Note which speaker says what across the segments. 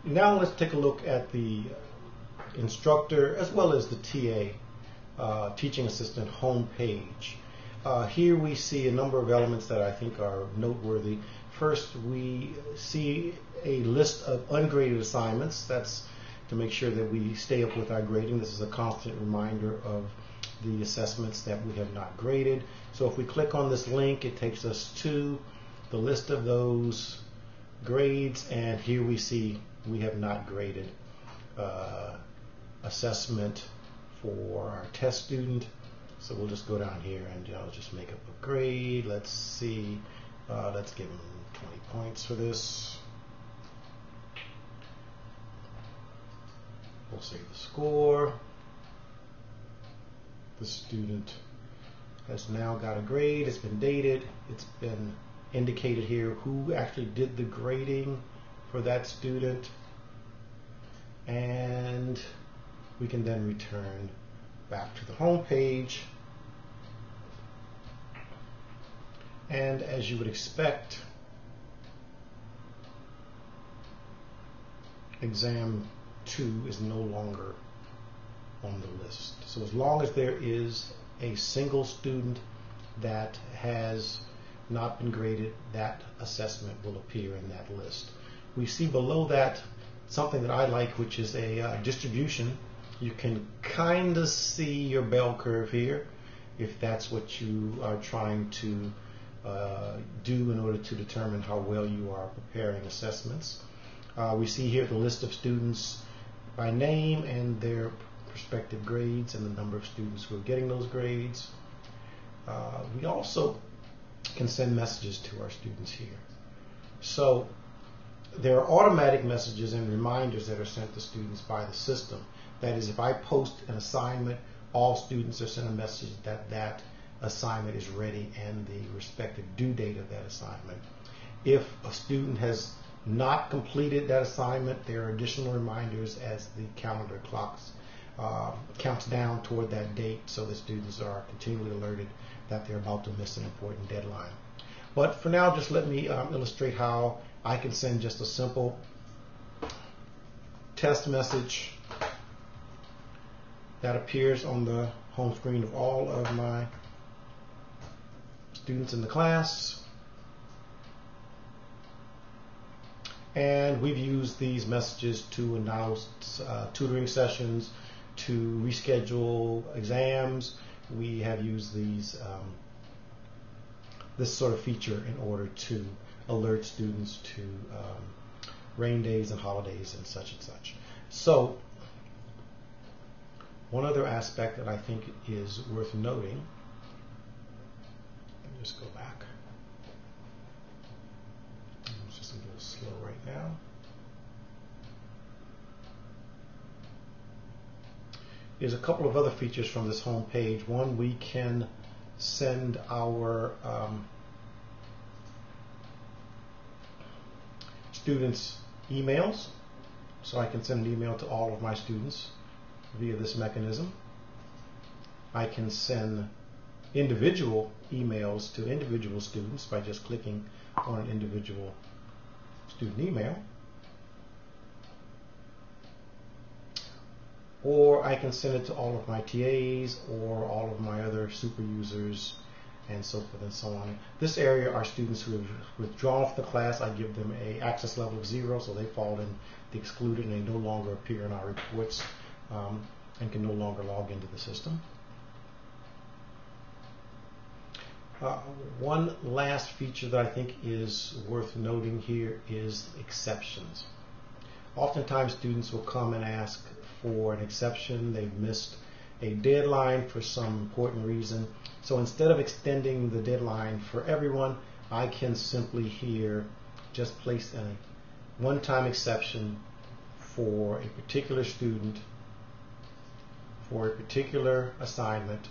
Speaker 1: Now let's take a look at the instructor as well as the TA, teaching assistant home page. Here we see a number of elements that I think are noteworthy. First, we see a list of ungraded assignments. That's to make sure that we stay up with our grading. This is a constant reminder of the assessments that we have not graded. So if we click on this link, it takes us to the list of those grades, and here we see we have not graded assessment for our test student. So we'll just go down here and just make up a grade. Let's see, let's give them 20 points for this. We'll save the score. The student has now got a grade. It's been dated. It's been indicated here who actually did the grading for that student. And we can then return back to the home page. And as you would expect, exam 2 is no longer on the list. So as long as there is a single student that has not been graded, that assessment will appear in that list. We see below that something that I like, which is a distribution. You can kind of see your bell curve here if that's what you are trying to do in order to determine how well you are preparing assessments. We see here the list of students by name and their respective grades and the number of students who are getting those grades. We also can send messages to our students here. So there are automatic messages and reminders that are sent to students by the system. That is, if I post an assignment, all students are sent a message that that assignment is ready and the respective due date of that assignment. If a student has not completed that assignment, there are additional reminders as the calendar clocks counts down toward that date, so the students are continually alerted that they're about to miss an important deadline. But for now, just let me illustrate how I can send just a simple test message that appears on the home screen of all of my students in the class. And we've used these messages to announce tutoring sessions, to reschedule exams. We have used these this sort of feature in order to alert students to rain days and holidays and such. So one other aspect that I think is worth noting, let me just go back. It's just a little slow right now. There's a couple of other features from this home page. One, we can send our students emails. So I can send an email to all of my students via this mechanism. I can send individual emails to individual students by just clicking on an individual student email. Or I can send it to all of my TAs or all of my other super users and so forth and so on. This area are students who have withdrawn from the class. I give them an access level of 0, so they fall in the excluded and they no longer appear in our reports and can no longer log into the system. One last feature that I think is worth noting here is exceptions. Oftentimes students will come and ask for an exception. They've missed a deadline for some important reason. So instead of extending the deadline for everyone, I can simply here just place a one-time exception for a particular student, for a particular assignment,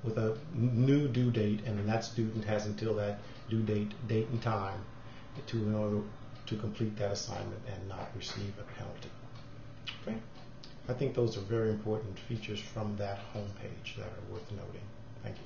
Speaker 1: with a new due date, and then that student has until that due date and time in order to complete that assignment and not receive a penalty. Okay? I think those are very important features from that home page that are worth noting. Thank you.